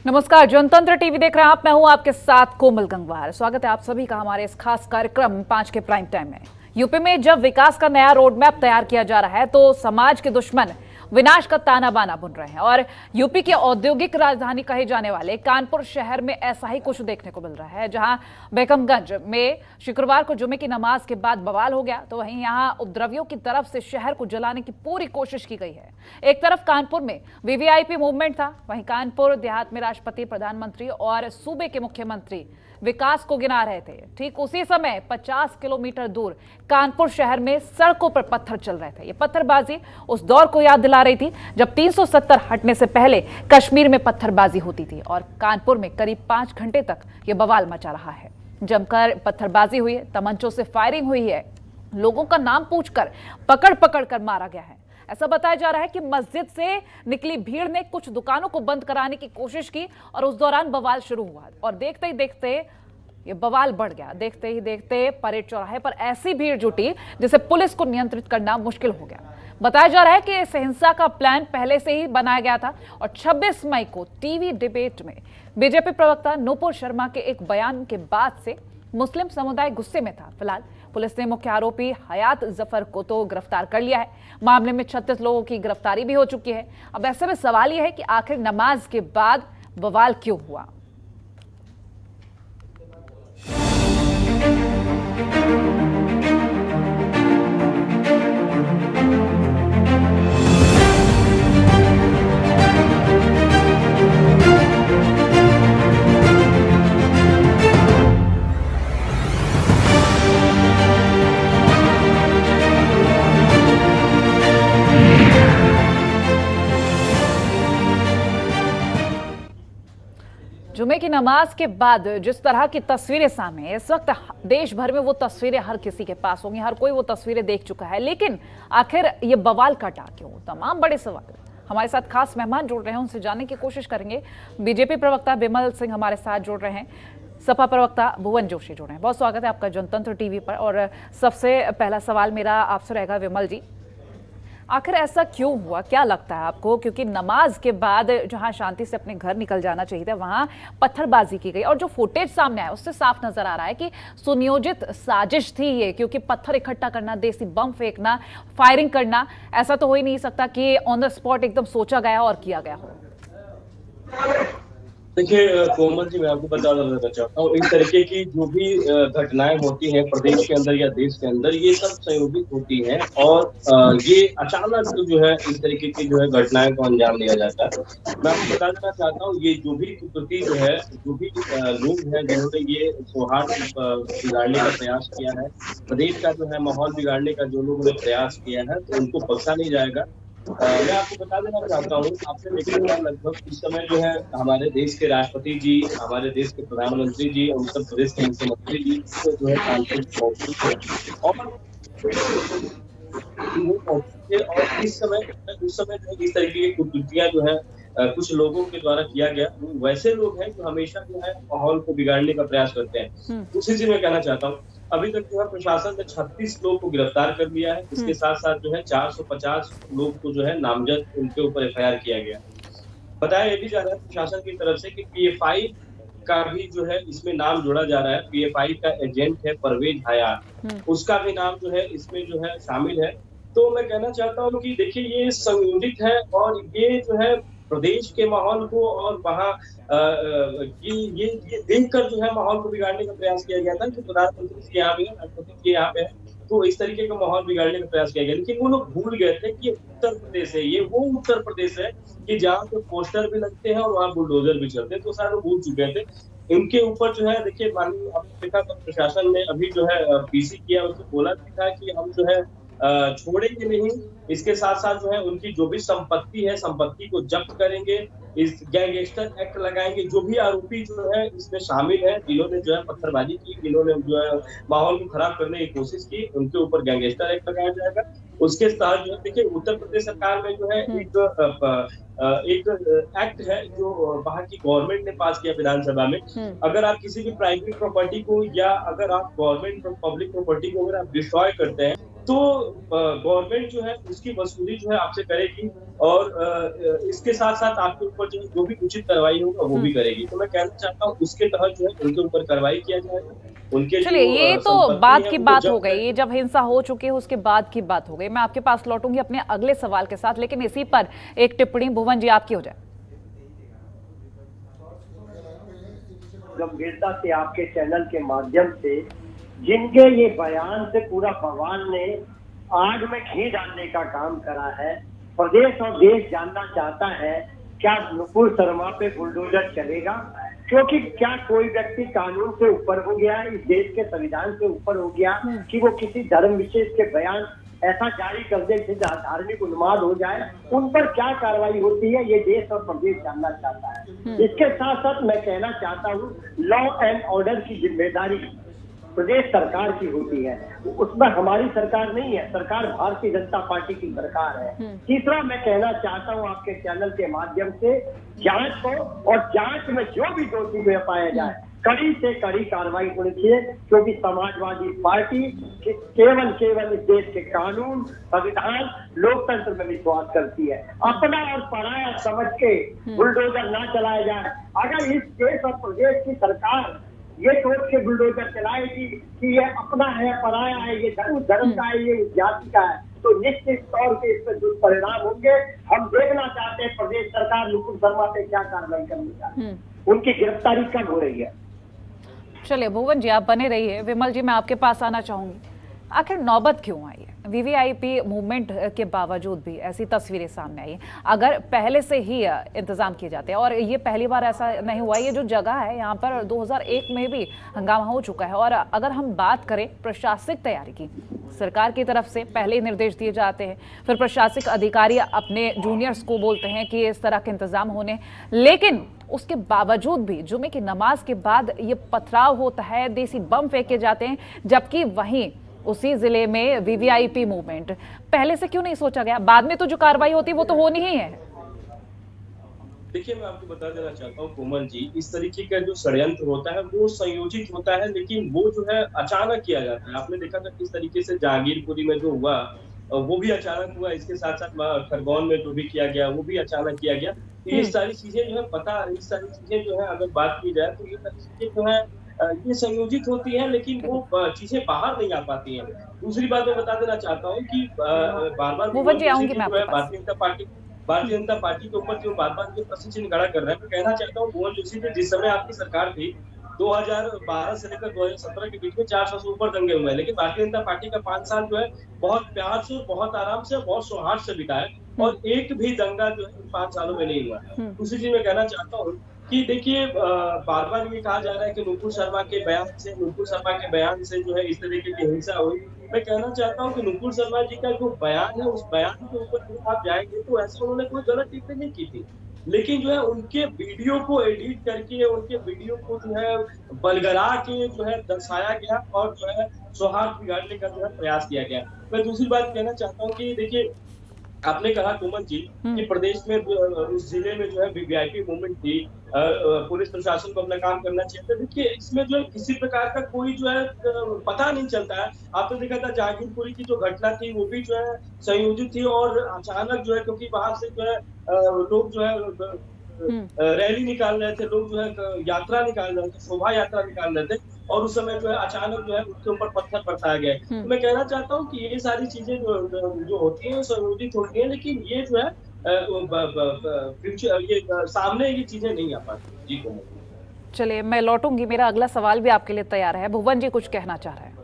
नमस्कार, जनतंत्र टीवी देख रहे हैं आप। मैं हूं आपके साथ कोमल गंगवार। स्वागत है आप सभी का हमारे इस खास कार्यक्रम 5 के प्राइम टाइम में। यूपी में जब विकास का नया रोड मैप तैयार किया जा रहा है तो समाज के दुश्मन विनाश का ताना बाना बुन रहे हैं और यूपी की औद्योगिक राजधानी कहे जाने वाले कानपुर शहर में ऐसा ही कुछ देखने को मिल रहा है। जहां बेगमगंज में शुक्रवार को जुमे की नमाज के बाद बवाल हो गया, तो वहीं यहां उपद्रवियों की तरफ से शहर को जलाने की पूरी कोशिश की गई है। एक तरफ कानपुर में वीवीआईपी मूवमेंट था, वहीं कानपुर देहात में राष्ट्रपति, प्रधानमंत्री और सूबे के मुख्यमंत्री विकास को गिना रहे थे। ठीक उसी समय 50 किलोमीटर दूर कानपुर शहर में सड़कों पर पत्थर चल रहे थे। ये पत्थरबाजी उस दौर को याद दिला रही थी जब 370 हटने से पहले कश्मीर में पत्थरबाजी होती थी और कानपुर में करीब 5 घंटे तक ये बवाल मचा रहा है। जमकर पत्थरबाजी हुई है, तमंचों से फायरिंग हुई है, लोगों का नाम पूछकर पकड़ पकड़ कर मारा गया है। ऐसा बताया जा रहा है कि मस्जिद से निकली भीड़ ने कुछ दुकानों को बंद कराने की कोशिश की और उस दौरान बवाल शुरू हुआ और देखते ही देखते ये बवाल बढ़ गया। देखते ही देखते परेड चौराहे पर ऐसी भीड़ जुटी जिसे पुलिस को नियंत्रित करना मुश्किल हो गया। बताया जा रहा है कि इस हिंसा का प्लान पहले से ही बनाया गया था और 26 मई को टीवी डिबेट में बीजेपी प्रवक्ता नूपुर शर्मा के एक बयान के बाद से मुस्लिम समुदाय गुस्से में था। फिलहाल पुलिस ने मुख्य आरोपी हयात जफर को तो गिरफ्तार कर लिया है। मामले में 36 लोगों की गिरफ्तारी भी हो चुकी है। अब ऐसे में सवाल यह है कि आखिर नमाज के बाद बवाल क्यों हुआ। जुमे की नमाज के बाद जिस तरह की तस्वीरें सामने इस वक्त देश भर में, वो तस्वीरें हर किसी के पास होंगी, हर कोई वो तस्वीरें देख चुका है। लेकिन आखिर ये बवाल कटा क्यों? तमाम बड़े सवाल। हमारे साथ खास मेहमान जुड़ रहे हैं, उनसे जानने की कोशिश करेंगे। बीजेपी प्रवक्ता बिमल सिंह हमारे साथ जुड़ रहे हैं, सपा प्रवक्ता भुवन जोशी जुड़ रहे हैं। बहुत स्वागत है आपका जनतंत्र टीवी पर। और सबसे पहला सवाल मेरा आपसे रहेगा विमल जी, आखिर ऐसा क्यों हुआ, क्या लगता है आपको? क्योंकि नमाज के बाद जहां शांति से अपने घर निकल जाना चाहिए था वहां पत्थरबाजी की गई और जो फुटेज सामने आया उससे साफ नजर आ रहा है कि सुनियोजित साजिश थी ये। क्योंकि पत्थर इकट्ठा करना, देसी बम फेंकना, फायरिंग करना, ऐसा तो हो ही नहीं सकता कि ऑन द स्पॉट एकदम सोचा गया और किया गया हो। देखिए कोमल जी, मैं आपको बता देना चाहता हूँ, इस तरीके की जो भी घटनाएं होती हैं प्रदेश के अंदर या देश के अंदर, ये सब संयोजित होती हैं और ये अचानक जो है इस तरीके की जो है घटनाएं को अंजाम दिया जाता है। मैं आपको बता देना चाहता हूँ, ये जो भी कुकृति जो है, जो भी लोग हैं जिन्होंने ये सौहार्द बिगाड़ने का प्रयास किया है, प्रदेश का जो है माहौल बिगाड़ने का जो लोगों ने प्रयास किया है, तो उनको बख्शा नहीं जाएगा। मैं आपको बता देना चाहता हूँ, आपने देखा होगा लगभग इस समय जो है हमारे देश के राष्ट्रपति जी, हमारे देश के प्रधानमंत्री जी और उत्तर प्रदेश के मुख्यमंत्री जी जो है कानपुर पहुंचे और इस समय जो है इस तरीके की कुकृतियां जो है कुछ लोगों के द्वारा किया गया। वैसे लोग हैं जो हमेशा जो है माहौल को बिगाड़ने का प्रयास करते हैं। दूसरी चीज मैं कहना चाहता हूँ, अभी तक जो है प्रशासन ने 36 लोग को गिरफ्तार कर लिया है। इसके साथ साथ जो है 450 लोग को जो है नामजद उनके ऊपर एफआईआर किया गया। बताया ये भी जा रहा है प्रशासन की तरफ से कि पीएफआई का भी जो है इसमें नाम जोड़ा जा रहा है। पीएफआई का एजेंट है परवेज हयात, उसका भी नाम जो है इसमें जो है शामिल है। तो मैं कहना चाहता हूँ कि देखिए ये संयोजित है और ये जो है प्रदेश के माहौल को और वहाँ ये देखकर जो है माहौल को बिगाड़ने का प्रयास किया गया था कि प्रधानमंत्री जी यहाँ पे है, राष्ट्रपति जी यहाँ पे है, तो इस तरीके का माहौल बिगाड़ने का प्रयास किया गया। लेकिन वो लोग भूल गए थे कि उत्तर प्रदेश है, ये वो उत्तर प्रदेश है कि जहाँ पे पोस्टर भी लगते हैं और वहाँ बुलडोजर भी चलते हैं। तो सारे भूल चुके थे। इनके ऊपर जो है देखिए, माननीय आपने देखा तो प्रशासन ने अभी जो है पीसी किया, उसको बोला भी था कि हम जो है छोड़ेंगे नहीं। इसके साथ साथ जो है उनकी जो भी संपत्ति है, संपत्ति को जब्त करेंगे, इस गैंगस्टर एक्ट लगाएंगे। जो भी आरोपी जो है इसमें शामिल है, जिन्होंने जो है पत्थरबाजी की, जिन्होंने जो है माहौल को खराब करने की कोशिश की, उनके ऊपर गैंगस्टर एक्ट लगाया जाएगा। उसके साथ जो है देखिए उत्तर प्रदेश सरकार में जो है एक एक्ट है जो वहाँ की गवर्नमेंट ने पास किया विधानसभा में। अगर आप किसी भी प्राइवेट प्रॉपर्टी को या अगर आप गवर्नमेंट पब्लिक प्रॉपर्टी को अगर आप डिस्ट्रॉय करते हैं तो गवर्नमेंट जो है उसकी वसूली जो है आपसे करेगी और इसके साथ साथ आपके ऊपर जो भी उचित कार्रवाई होगा वो भी करेगी। तो मैं कहना चाहता हूँ उसके तहत जो है उनके ऊपर कार्रवाई किया जाएगा। उनके चलिए, जो ये तो संपत्ति बाद है की उनको बात हो जब्त गई, ये करके। जब हिंसा हो चुकी है उसके बाद की बात हो गई। मैं आपके पास लौटूंगी अपने अगले सवाल के साथ, लेकिन इसी पर एक टिप्पणी भुवन जी आपकी हो जाए। गंभीरता से आपके चैनल के माध्यम से जिनके ये बयान से पूरा बवाल ने आग में घी डालने का काम करा है, प्रदेश और देश जानना चाहता है क्या नुपुर शर्मा पे बुलडोजर चलेगा? क्योंकि क्या कोई व्यक्ति कानून से ऊपर हो गया, इस देश के संविधान से ऊपर हो गया कि वो किसी धर्म विशेष के बयान ऐसा जारी कर दे जिससे धार्मिक उन्माद हो जाए? उन पर क्या कार्रवाई होती है, ये देश और प्रदेश जानना चाहता है। इसके साथ साथ मैं कहना चाहता हूँ, लॉ एंड ऑर्डर की जिम्मेदारी प्रदेश सरकार की होती है, उसमें हमारी सरकार नहीं है, सरकार भारतीय जनता पार्टी की सरकार है। तीसरा मैं कहना चाहता हूँ आपके चैनल के माध्यम से, जांच को और जांच में जो भी दोषी में पाया जाए कड़ी से कड़ी कार्रवाई होनी चाहिए, क्योंकि समाजवादी पार्टी केवल इस देश के कानून, संविधान, लोकतंत्र में विश्वास करती है। अपना और पराया समझ के बुलडोजर ना चलाया जाए। अगर इस देश और प्रदेश की सरकार ये सोच के बुलडोजर चलाएगी कि ये अपना है, पराया है, ये धर्म का है, ये जाति का है, तो निश्चित तौर पे इसमें दुष्परिणाम होंगे। हम देखना चाहते हैं प्रदेश सरकार नुपुर शर्मा पे क्या कार्रवाई करनी चाहती है, उनकी गिरफ्तारी कब हो रही है। चलिए भुवन जी आप बने रहिए। विमल जी मैं आपके पास आना चाहूंगी, आखिर नौबत क्यों आई है? वीवीआईपी मूवमेंट के बावजूद भी ऐसी तस्वीरें सामने आई। अगर पहले से ही इंतजाम किए जाते हैं, और ये पहली बार ऐसा नहीं हुआ, ये जो जगह है यहाँ पर 2001 में भी हंगामा हो चुका है। और अगर हम बात करें प्रशासनिक तैयारी की, सरकार की तरफ से पहले ही निर्देश दिए जाते हैं, फिर प्रशासनिक अधिकारी अपने जूनियर्स को बोलते हैं कि इस तरह के इंतजाम होने, लेकिन उसके बावजूद भी जुमे की नमाज के बाद ये पथराव होता है, देसी बम फेंके जाते हैं, जबकि वहीं उसी जिले में वीवीआईपी मूवमेंट पहले से क्यों नहीं सोचा गया? बाद में तो जो कार्रवाई होती है वो तो होनी ही है। देखिए मैं आपको बता देना चाहता हूँ कोमल जी, इस तरीके का जो षड्यंत्र होता है वो संयोजित होता है, लेकिन वो जो है अचानक किया जाता है। आपने देखा था किस तरीके से जहांगीरपुरी में जो हुआ वो भी अचानक हुआ, इसके साथ साथ खरगोन में जो भी किया गया वो भी अचानक किया गया। तो ये सारी चीजें जो है इस सारी चीजें जो है अगर बात की जाए तो ये सारी चीजें जो है ये संयोजित होती है, लेकिन वो चीजें बाहर नहीं आ पाती हैं। दूसरी बात मैं बता देना चाहता हूँ कि बार-बार भारतीय जनता पार्टी के ऊपर जो बार-बार जो प्रश्न चिन्ह खड़ा कर रहा है, मैं कहना चाहता हूँ भुवन जोशी जी, जिस समय आपकी सरकार थी 2012 से लेकर 2017 के बीच में 400 से ऊपर दंगे हुए हैं, लेकिन भारतीय जनता पार्टी का 5 साल जो है बहुत प्यार से, बहुत आराम से, बहुत सौहार्द से बीता है और एक भी दंगा जो है इन 5 सालों में नहीं हुआ है। दूसरी चीज मैं कहना चाहता हूँ कि देखिए बार बार ये कहा जा रहा है कि नुपुर शर्मा के बयान से जो है इस तरीके की हिंसा हुई। मैं कहना चाहता हूँ कि नुपुर शर्मा जी का जो बयान है उस बयान के ऊपर आप जाएंगे तो ऐसे उन्होंने कोई गलत टिप्पणी नहीं की थी, लेकिन जो है उनके वीडियो को एडिट करके उनके वीडियो को जो है बलगरा के जो है दर्शाया गया और जो है सौहार्द बिगाड़ने का जो है प्रयास किया गया। मैं दूसरी बात कहना चाहता हूँ कि देखिए आपने कहा कोमल जी कि प्रदेश में उस जिले में जो है वीवीआईपी मूवमेंट थी, पुलिस प्रशासन को अपना काम करना चाहिए था। देखिए इसमें जो है किसी प्रकार का कोई जो है पता नहीं चलता है। आपने देखा था जहांगीरपुरी की जो घटना थी वो भी जो है संयोजित थी और अचानक जो है क्योंकि वहां से जो है लोग जो है रैली निकाल रहे थे, लोग जो है यात्रा निकाल रहे थे, शोभा यात्रा निकाल रहे थे और उस समय जो है अचानक जो है उसके ऊपर पत्थर बरसाया गया। तो मैं कहना चाहता हूँ कि ये सारी चीजें जो होती हैं संयोजित होती हैं, लेकिन ये जो है ये सामने ये चीजें नहीं आ पाती। जी चलिए मैं लौटूंगी, मेरा अगला सवाल भी आपके लिए तैयार है। भुवन जी कुछ कहना चाह रहे हैं।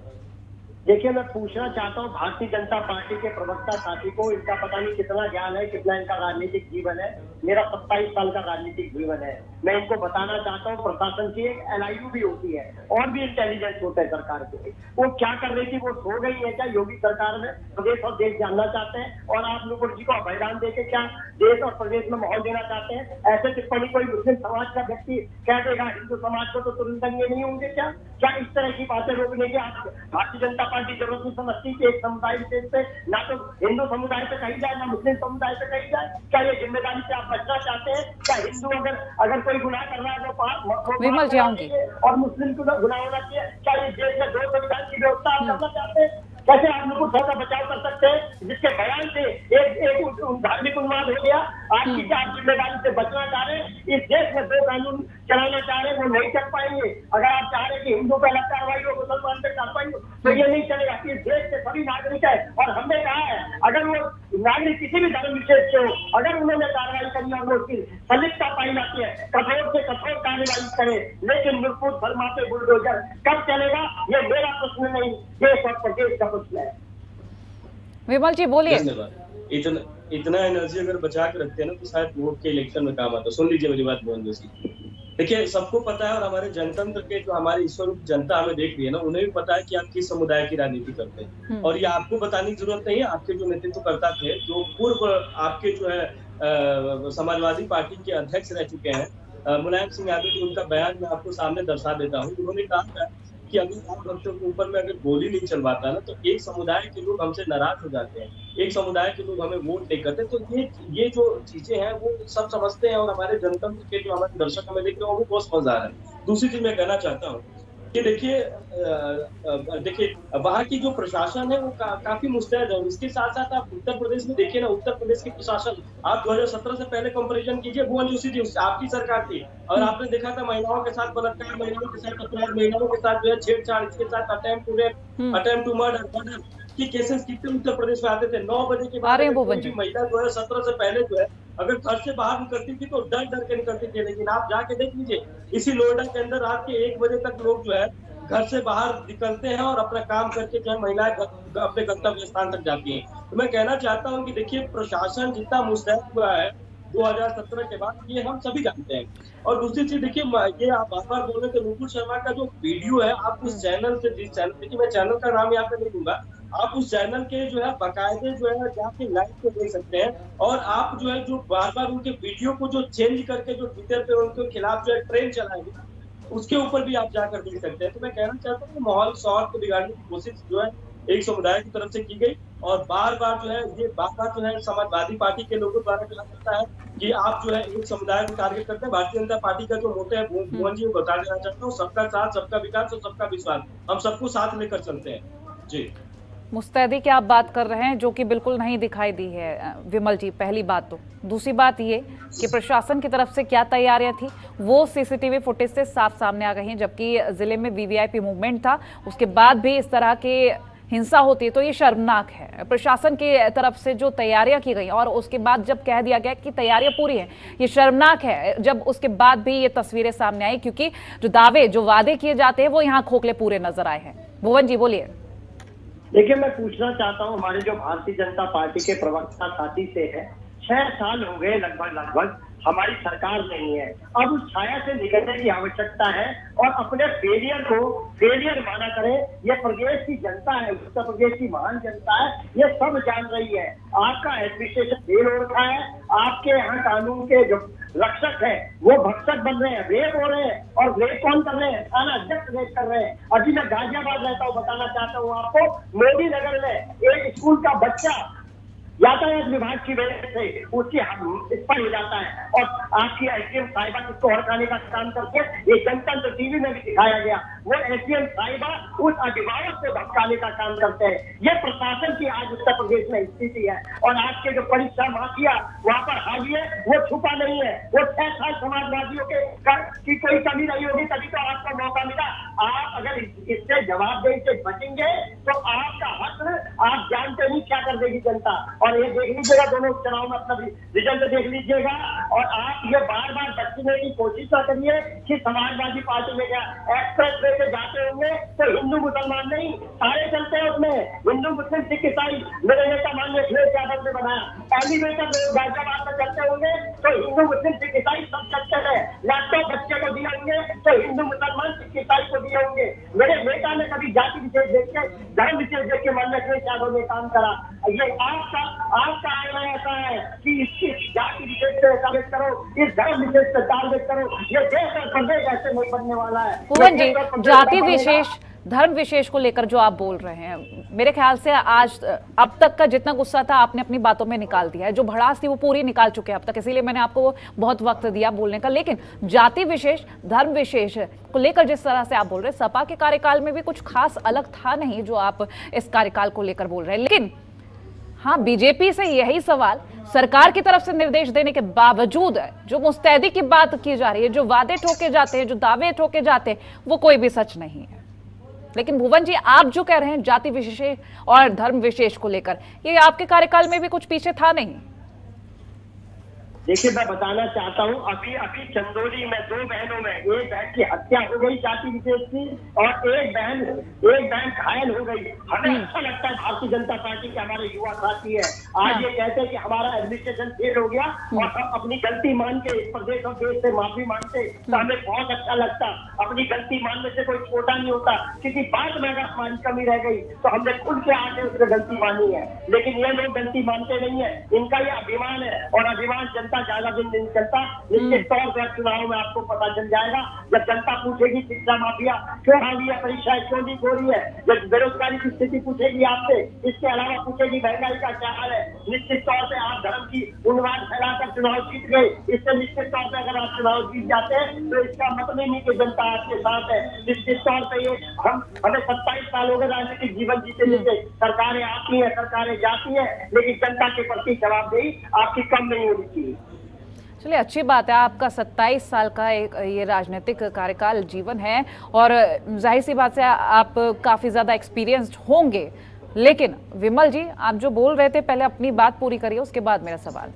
देखिए मैं पूछना चाहता हूँ भारतीय जनता पार्टी के प्रवक्ता साथी को, इनका पता नहीं कितना ज्ञान है, कितना इनका राजनीतिक जीवन है। मेरा 27 साल का राजनीतिक जीवन है। मैं इनको बताना चाहता हूँ प्रशासन की एक NIU भी होती है और भी इंटेलिजेंस होता है सरकार के। वो क्या कर रही थी, वो सो गई है क्या योगी सरकार में? प्रदेश और देश जानना चाहते हैं और आप नुपुर जी को अभयदान देके क्या देश और प्रदेश में माहौल देना चाहते हैं? ऐसे टिप्पणी कोई मुस्लिम समाज का व्यक्ति कह देगा हिंदू समाज को तो तुरंत दंगे नहीं होंगे क्या? क्या इस तरह की बातें रोकने के आप भारतीय जनता पार्टी जरूरत नहीं समझती कि एक समुदाय विशेष पे ना तो हिंदू समुदाय पे कही जाए ना मुस्लिम समुदाय पे कही जाए? क्या ये जिम्मेदारी से आप बचना चाहते हैं? क्या हिंदू अगर कोई गुनाह कर रहा है तो विमल जी आऊंगी और मुस्लिम को गुनाह होना चाहिए? क्या ये देश में 2 संविधान की व्यवस्था आप करना चाहते हैं? कैसे आप नुपुर सर का बचाव कर सकते हैं जिसके बयान से एक धार्मिक उन्माद हो गया? आपकी क्या आप जिम्मेदारी से बचना चाह रहे हैं? इस देश में 2 कानून चलाना चाह रहे हैं, वो नहीं कर पाएंगे। अगर आप चाह रहे हैं कि हिंदू पे अलग कार्रवाई हो, मुसलमान पे कार्रवाई हो, तो ये नहीं चलेगा। इस देश के सभी नागरिक है, और हमने कहा है अगर वो नागरिक किसी भी धर्म विशेष से हो, अगर उन्होंने कार्रवाई करनी और वो उसकी संलिप्तता पाई जाती है, कठोर से कठोर कार्रवाई करे। लेकिन नुपुर शर्मा पे बुलडोजर कब चलेगा, ये मेरा प्रश्न नहीं, देश और प्रदेश का प्रश्न है। विमल जी बोलिए। धन्यवाद। इतना एनर्जी अगर बचा के रखते हैं ना तो शायद वोट के इलेक्शन में काम आता। सुन लीजिए मेरी बात मोहन जोशी। देखिए, सबको पता है, और हमारे जनतंत्र के जो हमारी ईश्वर जनता हमें देख रही है ना, उन्हें भी पता है कि आप किस समुदाय की राजनीति करते हैं। और ये आपको बताने की जरूरत नहीं है। आपके जो नेतृत्वकर्ता थे, जो पूर्व आपके जो है समाजवादी पार्टी के अध्यक्ष रह चुके हैं, मुलायम सिंह यादव जी, उनका बयान मैं आपको सामने दर्शा देता हूँ। उन्होंने कहा था कि अगर आप बच्चों के ऊपर में अगर गोली नहीं चलवाता ना, तो एक समुदाय के लोग हमसे नाराज हो जाते हैं, एक समुदाय के लोग हमें वोट नहीं करते। तो ये जो चीजें हैं वो सब समझते हैं, और हमारे जनतंत्र के जो हमारे दर्शक हमें देख रहे हैं वो बहुत समझदार है। दूसरी चीज मैं कहना चाहता हूँ कि देखिए वहाँ की जो प्रशासन है वो काफी मुस्तैद है। इसके साथ साथ आप उत्तर प्रदेश में देखिए ना, उत्तर प्रदेश की प्रशासन, आप 2017 से पहले कंपैरिजन कीजिए, भुवन जोशी जी आपकी सरकार थी, और आपने देखा था महिलाओं के साथ बलात्कार, महिलाओं के साथ अपराध, महिलाओं के साथ जो है छेड़छाड़, इसके साथ attempt to rape, attempt to murder की केसेस कितने उत्तर प्रदेश में आते थे। 9 बजे के बाद महिला जो है 17 से पहले जो है अगर घर से बाहर निकलती थी तो डर डर के निकलती थी। लेकिन आप जाके देख लीजिए, इसी नोएडा के अंदर रात के 1 बजे तक लोग जो है घर से बाहर निकलते हैं और अपना काम करके जो है महिलाएं अपने गंतव्य स्थान तक जाती हैं। तो मैं कहना चाहता हूँ कि देखिए, प्रशासन जितना मुस्तैद हुआ है 2017 के बाद, ये हम सभी जानते हैं। और दूसरी चीज देखिए, ये आप बार-बार बोल रहे थे, नुपुर शर्मा का जो वीडियो है, आप उस चैनल से, जिस चैनल, देखिए मैं चैनल का नाम यहाँ पे नहीं दूंगा, आप उस चैनल के जो है बाकायदे जो है जाके लाइव पे देख सकते हैं। और आप जो है जो बार-बार उनके वीडियो को जो चेंज करके जो ट्विटर पे उनके खिलाफ जो है ट्रेंड चलाएंगे, उसके ऊपर भी आप जाकर देख सकते हैं। तो मैं कहना चाहता हूँ कि माहौल सौहार्द को बिगाड़ने की कोशिश जो है एक समुदाय की तरफ से की गई, और बार-बार जो है ये बात जो है समाजवादी पार्टी के लोगों द्वारा कहा जाता है कि आप जो है एक समुदाय को टारगेट करते हैं। भारतीय जनता पार्टी का जो मोटे है भुवन जी को बता देना चाहता हूँ, सबका साथ, सबका विकास और सबका विश्वास, हम सबको साथ लेकर चलते हैं। जी, मुस्तैदी की आप बात कर रहे हैं, जो कि बिल्कुल नहीं दिखाई दी है विमल जी, पहली बात तो। दूसरी बात ये कि प्रशासन की तरफ से क्या तैयारियां थी वो सीसीटीवी फुटेज से साफ सामने आ गई हैं, जबकि जिले में वीवीआईपी मूवमेंट था, उसके बाद भी इस तरह के हिंसा होती है, तो ये शर्मनाक है। प्रशासन की तरफ से जो तैयारियां की गई और उसके बाद जब कह दिया गया कि तैयारियां पूरी हैं, ये शर्मनाक है जब उसके बाद भी ये तस्वीरें सामने आई, क्योंकि जो दावे, जो वादे किए जाते हैं वो यहाँ खोखले पूरे नजर आए हैं। भुवन जी बोलिए। देखिए, मैं पूछना चाहता हूँ हमारे जो भारतीय जनता पार्टी के प्रवक्ता साथी से है, 6 साल हो गए लगभग हमारी सरकार नहीं है। अब उस छाया से निकलने की आवश्यकता है और अपने फेलियर को फेलियर माना करें। ये प्रदेश की जनता है, उत्तर प्रदेश की महान जनता है, ये सब जान रही है। आपका एडमिनिस्ट्रेशन फेल हो रखा है, आपके यहाँ कानून के जो रक्षक है वो भक्षक बन रहे हैं, रेप हो रहे हैं। और रेप कौन कर रहे हैं? थाना अध्यक्ष रेप कर रहे हैं। अभी मैं गाजियाबाद रहता हूँ, बताना चाहता हूँ आपको, मोदी नगर में एक स्कूल का बच्चा यातायात विभाग की वजह से उसकी एक्सपायर हो जाता है, और आपकी एसडीएम साहिबा किसको हड़काने का काम करके ये जनतंत्र टीवी में भी दिखाया गया, वो एसडीएम साहिबा उस अभिभावक को धमकाने का काम करते हैं। ये प्रशासन की आज उत्तर प्रदेश में स्थिति है। और आज के जो परीक्षा माफिया वहाँ पर हावी है, वो छुपा नहीं है। वो 6 साल समाजवादियों की कोई कमी नहीं होगी, तभी तो आपको मौका मिला। आप अगर इससे जवाबदेही से बचेंगे तो आपका हक आप जानते नहीं क्या कर देगी जनता। और ये देख लीजिएगा, दोनों चुनाव में अपना रिजल्ट देख लीजिएगा। और आप ये बार बार बचने की कोशिश ना करिए कि समाजवादी पार्टी में क्या एक्सप्रेस वे से जाते होंगे तो हिंदू मुसलमान नहीं, सारे चलते हैं उसमें, हिंदू मुस्लिम सिख ईसाई। मेरे नेता माननीय अखिलेश यादव ने बनाया, एलिवेटर गाजियाबाद में चलते होंगे तो हिंदू मुस्लिम सिख ईसाई सब चलते हैं। लैपटॉप बच्चे को दिए होंगे तो हिंदू मुसलमान सिख ईसाई को दिए होंगे। मेरे नेता ने कभी जाति विशेष देख के, धर्म विशेष देख के माननीय अखिलेश यादव ने काम करा। ये आपका आना ऐसा है कि इसकी जाति विशेष से टारगेट करो, इस धर्म विशेष से टारगेट करो। ये देश और प्रदेश ऐसे नहीं बनने वाला है। भुवन जी, धर्म विशेष को लेकर जो आप बोल रहे हैं, मेरे ख्याल से आज अब तक का जितना गुस्सा था आपने अपनी बातों में निकाल दिया है, जो भड़ास थी वो पूरी निकाल चुके हैं अब तक, इसीलिए मैंने आपको बहुत वक्त दिया बोलने का। लेकिन जाति विशेष, धर्म विशेष को लेकर जिस तरह से आप बोल रहे हैं, सपा के कार्यकाल में भी कुछ खास अलग था नहीं जो आप इस कार्यकाल को लेकर बोल रहे हैं। लेकिन हाँ, बीजेपी से यही सवाल, सरकार की तरफ से निर्देश देने के बावजूद जो मुस्तैदी की बात की जा रही है, जो वादे ठोके जाते हैं, जो दावे ठोके जाते हैं, वो कोई भी सच नहीं है। लेकिन भुवन जी, आप जो कह रहे हैं जाति विशेष और धर्म विशेष को लेकर, ये आपके कार्यकाल में भी कुछ पीछे था नहीं? देखिए, मैं बताना चाहता हूँ, अभी अभी चंदौली में 2 बहनों में एक बहन की हत्या हो गई जाति विशेष की, और एक बहन घायल हो गई। हमें अच्छा लगता है भारतीय जनता पार्टी के हमारे युवा साथी है आज ये कहते हैं कि हमारा एडमिनिस्ट्रेशन फेल हो गया और हम अपनी गलती मान के इस प्रदेश और देश से माफी मांगते, तो हमें बहुत अच्छा लगता। अपनी गलती मानने से कोई छोटा नहीं होता, किसी बात में अगर हमारी कमी रह गई तो हमने खुल के आके उसने गलती मानी है। लेकिन ये लोग गलती मानते नहीं है, इनका ये अभिमान है, और अभिमान जनता ज्यादा दिन नहीं चलता। निश्चित तौर पर चुनाव में आपको पता चल जाएगा, जब जनता पूछेगी शिक्षा माफिया क्यों हावी है, परीक्षाएं क्यों नहीं हो रही है, जब बेरोजगारी की स्थिति पूछेगी आपसे, इसके अलावा पूछेगी महंगाई का क्या हाल है, निश्चित तौर पर आप धर्म की उन्माद फैलाकर चुनाव जीत गए। इससे निश्चित तौर पर अगर आप चुनाव जीत जाते हैं तो इसका मतलब नहीं कि जनता आपके साथ है। निश्चित तौर पर ये हमें 27 साल हो गए राजनीतिक जीवन जीते जीते, सरकारें आती है, सरकारें जाती है, लेकिन जनता के प्रति जवाबदेही आपकी कम नहीं होनी चाहिए। चलिए, अच्छी बात है, आपका 27 साल का एक ये राजनीतिक कार्यकाल जीवन है और जाहिर सी बात से आप काफ़ी ज़्यादा एक्सपीरियंस्ड होंगे। लेकिन विमल जी, आप जो बोल रहे थे, पहले अपनी बात पूरी करिए, उसके बाद मेरा सवाल।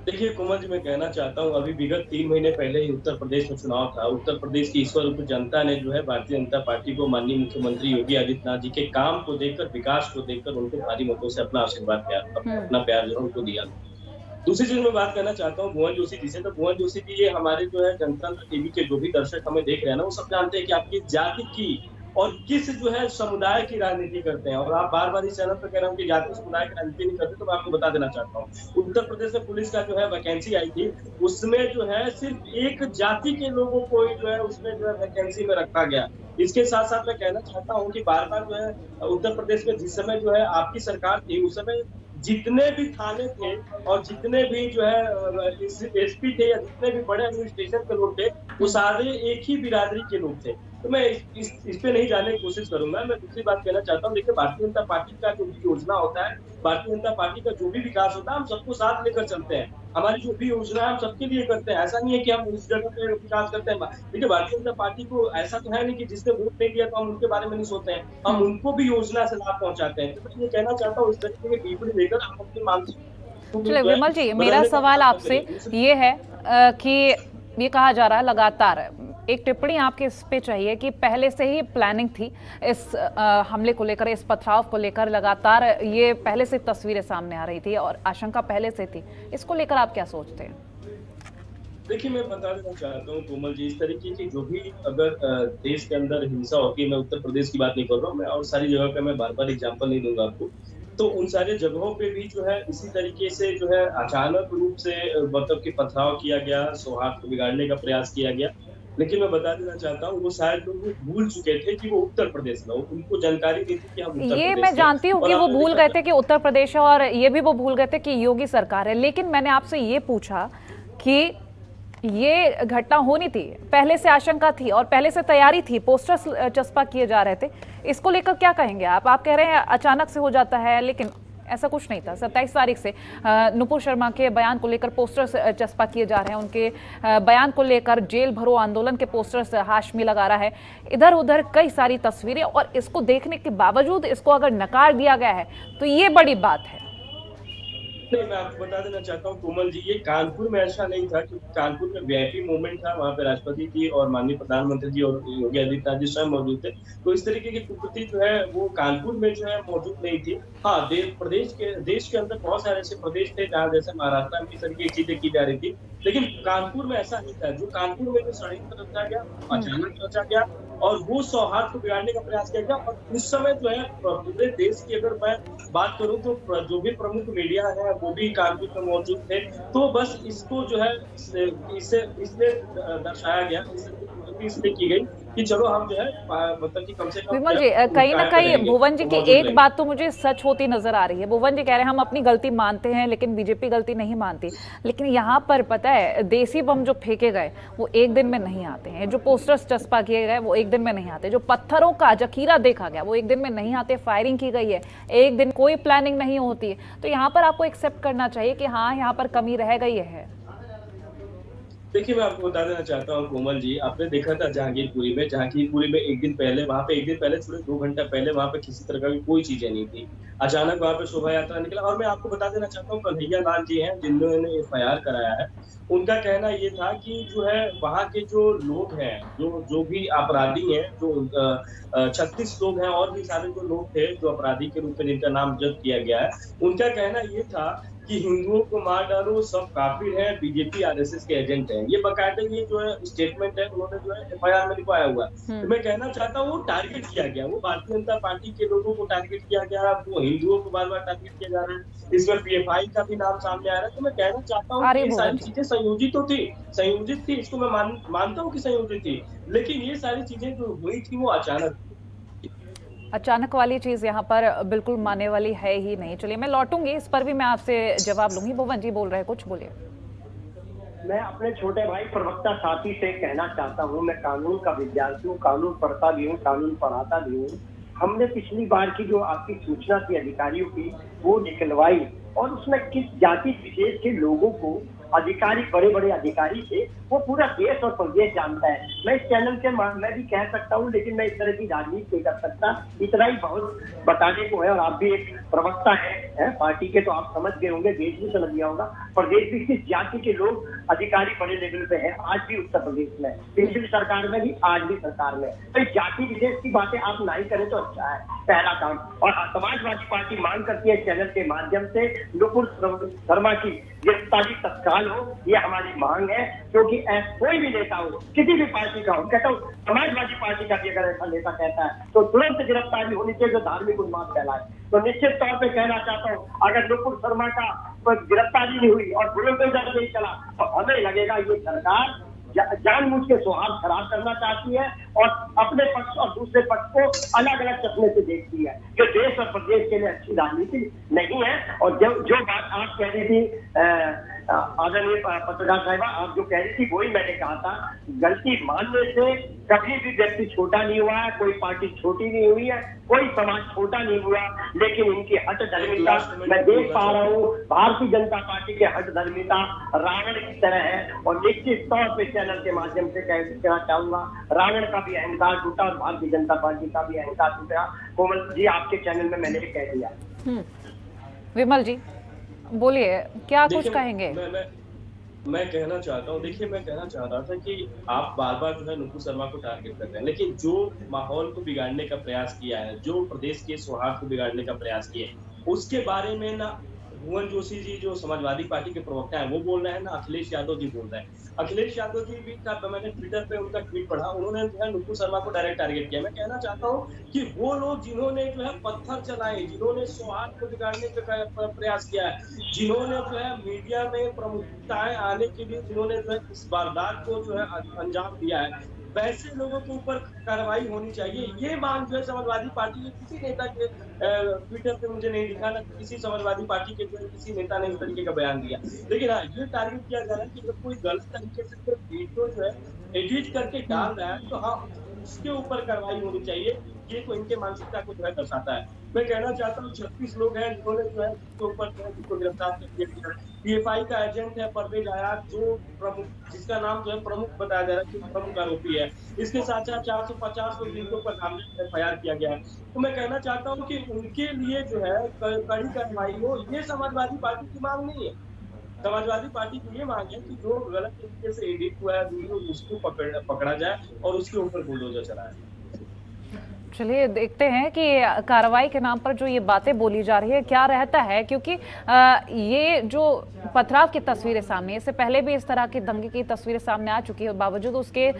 देखिए कोमल जी, मैं कहना चाहता हूँ, अभी विगत 3 महीने पहले ही उत्तर प्रदेश में चुनाव था। उत्तर प्रदेश की ईश्वर रूप जनता ने जो है भारतीय जनता पार्टी को, माननीय मुख्यमंत्री योगी आदित्यनाथ जी के काम को देखकर, विकास को देखकर उनको भारी मतों से अपना आशीर्वाद अपना प्यार जो है उनको दिया। दूसरी चीज मैं बात करना चाहता हूँ भुवन जोशी जी से। तो भुवन जोशी जी, ये हमारे जो है जनतंत्र टीवी के जो भी दर्शक हमें देख रहे हैं ना, वो सब जानते हैं कि आप किस जाति की और किस जो है समुदाय की राजनीति करते हैं। और आप बार बार इस चैनल पर कह रहे हो कि जाति समुदाय की राजनीति नहीं करते, तो मैं आपको बता देना चाहता हूँ, उत्तर प्रदेश में पुलिस का जो है वैकेंसी आई थी, उसमें जो है सिर्फ एक जाति के लोगों को ही जो है उसमें जो है वैकेंसी में रखा गया। इसके साथ साथ मैं कहना चाहता हूँ कि बार बार जो है उत्तर प्रदेश में जिस समय जो है आपकी सरकार थी, उस समय जितने भी थाने थे और जितने भी जो है एसपी थे या जितने भी बड़े एडमिनिस्ट्रेशन के लोग थे, वो सारे एक ही बिरादरी के लोग थे। तो मैं इस पे नहीं जाने की कोशिश करूंगा। मैं दूसरी बात कहना चाहता हूँ, देखिए भारतीय जनता पार्टी का जो भी योजना होता है, भारतीय जनता पार्टी का जो भी विकास होता है, हम सबको साथ लेकर चलते हैं। हमारी जो भी योजना है हम सबके लिए करते हैं। ऐसा नहीं है कि हम उस जगह पे विकास करते हैं। देखिए भारतीय जनता पार्टी को ऐसा तो है नहीं कि जिसने वोट नहीं दिया तो हम उनके बारे में नहीं सोचते हैं, हम उनको भी योजना से लाभ पहुंचाते हैं। तो मैं ये कहना चाहता हूँ, इस तरीके की टिप्पणी लेकर आप अपनी मानसिक। चलिए विमल जी, मेरा सवाल आपसे ये है कि ये कहा जा रहा है लगातार, एक टिप्पणी आपके इस पे चाहिए कि पहले से ही प्लानिंग थी इस हमले को लेकर, इस पथराव को लेकर, लगातार ये पहले से तस्वीरें सामने आ रही थी और आशंका पहले से थी। इसको लेकर आप क्या सोचते हैं? देखिए मैं बता देना चाहता हूँ कोमल जी, इस तरीके की जो भी अगर देश के अंदर हिंसा होती है, मैं उत्तर प्रदेश की बात नहीं कर रहा हूँ, मैं और सारी जगह पे मैं बार बार एग्जाम्पल नहीं दूंगा आपको, तो उन सारे जगहों पे भी जो है इसी तरीके से जो है अचानक रूप से मतलब कि पथराव किया गया, सौहार्द को बिगाड़ने का प्रयास किया गया। लेकिन मैं बता देना चाहता हूँ, वो शायद लोग भूल चुके थे कि वो उत्तर प्रदेश में, उनको जानकारी नहीं थी कि हम उत्तर ये प्रदेश मैं जानती हूँ कि वो भूल गए थे कि उत्तर प्रदेश है, और ये भी वो भूल गए थे कि योगी सरकार है। लेकिन मैंने आपसे ये पूछा कि ये घटना होनी थी, पहले से आशंका थी और पहले से तैयारी थी, पोस्टर्स चस्पा किए जा रहे थे, इसको लेकर क्या कहेंगे आप? आप कह रहे हैं अचानक से हो जाता है, लेकिन ऐसा कुछ नहीं था। 27 तारीख से नुपुर शर्मा के बयान को लेकर पोस्टर्स चस्पा किए जा रहे हैं, उनके बयान को लेकर जेल भरो आंदोलन के पोस्टर्स हाशमी लगा रहा है, इधर उधर कई सारी तस्वीरें, और इसको देखने के बावजूद इसको अगर नकार दिया गया है तो ये बड़ी बात है। नहीं, मैं आपको बता देना चाहता हूँ कोमल जी, ये कानपुर में ऐसा नहीं था, क्योंकि कानपुर में वीआईपी मूवमेंट था, वहाँ पे राष्ट्रपति जी और माननीय प्रधानमंत्री जी और योगी आदित्यनाथ जी स्वयं मौजूद थे। तो इस तरीके की कुप्रति जो है वो कानपुर में जो है मौजूद नहीं थी। हाँ, देश के अंदर बहुत सारे ऐसे प्रदेश थे जहाँ जैसे महाराष्ट्र में इस तरीके की चीजें की जा रही थी, लेकिन कानपुर में ऐसा नहीं था। जो कानपुर में जो षड्यंत्र रचा गया, अचानक रचा गया और वो सौहार्द को बिगाड़ने का प्रयास किया गया। और उस समय जो है पूरे देश की अगर मैं बात करूं तो जो भी प्रमुख मीडिया है वो भी कानपुर में मौजूद थे। तो बस इसको जो है इसलिए दर्शाया गया, भी इसलिए की गई कि चलो हम जो है मतलब कि कम से कम विमल जी, कहीं ना कहीं भुवन जी की एक रहेंगे। बात तो मुझे सच होती नजर आ रही है। भुवन जी कह रहे हैं हम अपनी गलती मानते हैं लेकिन बीजेपी गलती नहीं मानती। लेकिन यहाँ पर पता है, देसी बम जो फेंके गए वो एक दिन में नहीं आते हैं, जो पोस्टर्स चस्पा किए गए वो एक दिन में नहीं आते, जो पत्थरों का जखीरा देखा गया वो एक दिन में नहीं आते, फायरिंग की गई है एक दिन, कोई प्लानिंग नहीं होती है। तो यहाँ पर आपको एक्सेप्ट करना चाहिए कि हाँ यहाँ पर कमी रह गई है। देखिए, मैं आपको बता देना चाहता हूँ कोमल जी, आपने देखा था जहांगीरपुरी में एक दिन पहले वहाँ पे, एक दिन पहले छोड़े 2 घंटा पहले वहाँ पे किसी तरह की कोई चीजें नहीं थी। अचानक वहाँ पे शोभा यात्रा निकला और मैं आपको बता देना चाहता हूँ कन्हैया लाल जी हैं जिन्होंने एफआईआर कराया है, उनका कहना ये था कि जो है वहाँ के जो लोग हैं, जो भी अपराधी हैं, जो 36 लोग हैं और भी सारे जो लोग थे जो अपराधी के रूप में जिनका नाम जब्त किया गया है, उनका कहना ये था कि हिंदुओं को मार डालो, सब काफिर हैं, बीजेपी आरएसएस के एजेंट हैं। ये बाकायदा ये जो है स्टेटमेंट है उन्होंने जो है एफआईआर में लिखवाया हुआ है। तो मैं कहना चाहता हूँ वो टारगेट किया गया, वो भारतीय जनता पार्टी के लोगों को टारगेट किया गया, वो हिंदुओं को बार बार टारगेट किया जा रहा है, इसमें पीएफआई का भी नाम सामने आ रहा है। तो मैं कहना चाहता हूँ कि ये सारी चीजें संयोजित थी, इसको मैं मानता हूँ कि संयोजित थी, लेकिन ये सारी चीजें जो हुई थी वो अचानक। अचानक वाली चीज यहाँ पर बिल्कुल मानने वाली है ही नहीं। चलिए मैं लौटूंगी, इस पर भी मैं आपसे जवाब लूंगी। भुवन जी बोल रहे हैं, कुछ बोलिए। मैं अपने छोटे भाई प्रवक्ता साथी से कहना चाहता हूँ, मैं कानून का विद्यार्थी हूँ, कानून पढ़ता भी हूँ, कानून पढ़ाता भी हूँ। हमने पिछली बार की जो आपकी सूचना थी अधिकारियों की वो निकलवाई और उसमें किस जाति विशेष के लोगों को अधिकारी, बड़े बड़े अधिकारी थे, वो पूरा देश और प्रदेश जानता है। मैं इस चैनल के मैं भी कह सकता हूँ, लेकिन मैं इस तरह की राजनीति नहीं कर सकता, इतना ही बहुत बताने को है। और आप भी एक प्रवक्ता है पार्टी के, तो आप समझ गए होंगे, देश भी समझ गया होगा, प्रदेश भी किस जाति के लोग अधिकारी बड़े लेवल पे है, आज भी उत्तर प्रदेश में, पिछली सरकार में भी, आज भी सरकार में। तो इस जाति विशेष की बातें आप नहीं करें तो अच्छा है, पहला काम। और समाजवादी पार्टी मांग करती है चैनल के माध्यम से नुपुर शर्मा की गिरफ्तारी तत्काल हो, ये हमारी मांग है। क्योंकि कोई भी नेता हो, किसी भी पार्टी का हो, कहता हूँ समाजवादी पार्टी का भी अगर ऐसा नेता कहता है तो तुरंत गिरफ्तारी होनी चाहिए जो धार्मिक उन्माद फैलाए। तो निश्चित तौर पे कहना चाहता हूँ, अगर नुपुर शर्मा का गिरफ्तारी नहीं हुई और बुलंदशहर नहीं चला तो हमें लगेगा ये सरकार जानबूझ के सौहार्द खराब करना चाहती है और अपने पक्ष और दूसरे पक्ष को अलग अलग चश्मे से देखती है, जो देश और प्रदेश के लिए अच्छी राजनीति नहीं है। और जो बात आप कह रही थी आदरणीय पत्रकार साहिबा, आप जो कह रही थी वही मैंने कहा था, गलती मानने से कभी भी व्यक्ति छोटा नहीं हुआ है, कोई पार्टी छोटी नहीं हुई है, कोई समाज छोटा नहीं हुआ, लेकिन इनकी हट धर्मिता मैं देख पा रहा हूँ। भारतीय जनता पार्टी के हट धर्मिता रावण की तरह है और निश्चित तौर पर चैनल के माध्यम से कहना चाहूंगा, रावण का भी अहंकार टूटा और भारतीय जनता पार्टी का भी अहंकार टूटा। कोमल जी आपके चैनल में मैंने कह दिया। विमल जी बोलिए, क्या कुछ कहेंगे? मैं कहना चाहता हूँ, देखिए मैं कहना चाह रहा था कि आप बार बार जो है नुपुर शर्मा को टारगेट कर रहे हैं, लेकिन जो माहौल को बिगाड़ने का प्रयास किया है, जो प्रदेश के सौहार्द को बिगाड़ने का प्रयास किया है, उसके बारे में ना भुवन जोशी जी जो समाजवादी पार्टी के प्रवक्ता हैं वो बोल रहे हैं, ना अखिलेश यादव जी बोल रहे हैं। अखिलेश यादव जी भी का मैंने ट्विटर पे उनका ट्वीट पढ़ा, उन्होंने जो है नुपुर शर्मा को डायरेक्ट टारगेट किया। मैं कहना चाहता हूँ कि वो लोग जिन्होंने जो है पत्थर चलाए, जिन्होंने सौहार्द को बिगाड़ने का प्रयास किया है, जिन्होंने जो है मीडिया में प्रमुखताएं आने के लिए जिन्होंने जो है इस वारदात को जो है अंजाम दिया है, वैसे लोगों के ऊपर कार्रवाई होनी चाहिए। ये मांग जो है समाजवादी पार्टी के किसी नेता के ट्विटर पे मुझे नहीं दिखा, ना किसी समाजवादी पार्टी के जो है किसी नेता ने इस तरीके का बयान दिया। लेकिन हाँ, ये टारगेट किया जा रहा है कि जब कोई गलत तरीके से कोई वीडियो जो है एडिट करके डाल रहा है तो हाँ उसके ऊपर कार्रवाई होनी चाहिए। ये तो इनके मानसिकता को जो है दर्शाता है। मैं कहना चाहता हूँ 36 लोग हैं जिन्होंने जो है उसके ऊपर जो है जिसको गिरफ्तार कर दिया। पीएफआई का एजेंट है परवेज आयात, जो प्रमुख, जिसका नाम जो है प्रमुख बताया जा रहा है कि प्रमुख आरोपी है। इसके साथ साथ 450 लोग जिनके ऊपर नामजद एफआईआर किया गया है। तो मैं कहना चाहता हूँ कि उनके लिए जो है कड़ी कार्रवाई हो, ये समाजवादी पार्टी की मांग नहीं है। समाजवादी पार्टी की ये मांग है कि जो गलत तरीके से एडिट हुआ है वीडियो उसको पकड़ा जाए और उसके ऊपर बुलडोजर चलाए। चलिए देखते हैं कि कार्रवाई के नाम पर जो ये बातें बोली जा रही है क्या रहता है, क्योंकि ये जो पथराव की तस्वीरें सामने, इससे पहले भी इस तरह की दंगे की तस्वीरें सामने आ चुकी है, बावजूद उसके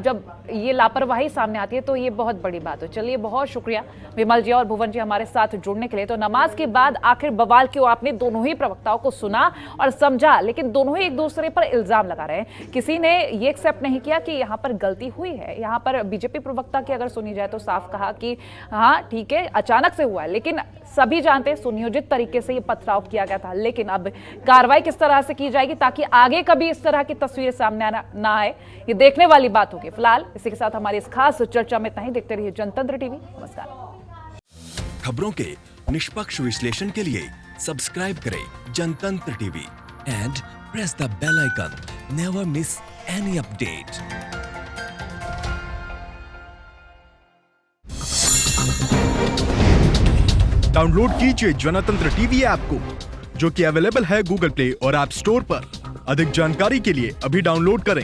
जब ये लापरवाही सामने आती है तो ये बहुत बड़ी बात है। चलिए बहुत शुक्रिया विमल जी और भुवन जी हमारे साथ जुड़ने के लिए। तो नमाज के बाद आखिर बवाल क्यों, आपने दोनों ही प्रवक्ताओं को सुना और समझा, लेकिन दोनों ही एक दूसरे पर इल्जाम लगा रहे हैं। किसी ने ये एक्सेप्ट नहीं किया कि यहाँ पर गलती हुई है। यहाँ पर बीजेपी प्रवक्ता की अगर सुनी जाए तो साफ कहा कि हाँ ठीक है अचानक से हुआ है, लेकिन सभी जानते हैं सुनियोजित तरीके से ये पथराव किया गया था। लेकिन अब कार्रवाई किस तरह से की जाएगी ताकि आगे कभी इस तरह की तस्वीरें सामने ना आए, ये देखने वाली बात होगी। फिलहाल इसी के साथ हमारी इस खास चर्चा में इतना ही। देखते रहिए जनतंत्र टीवी। नमस्कार। खबरों के निष्पक्ष विश्लेषण के लिए सब्सक्राइब करें Jantantra TV and press the bell icon. Never miss any update. Download कीजिए जनतंत्र टीवी ऐप को, जो कि अवेलेबल है गूगल प्ले और ऐप स्टोर पर। अधिक जानकारी के लिए अभी डाउनलोड करें।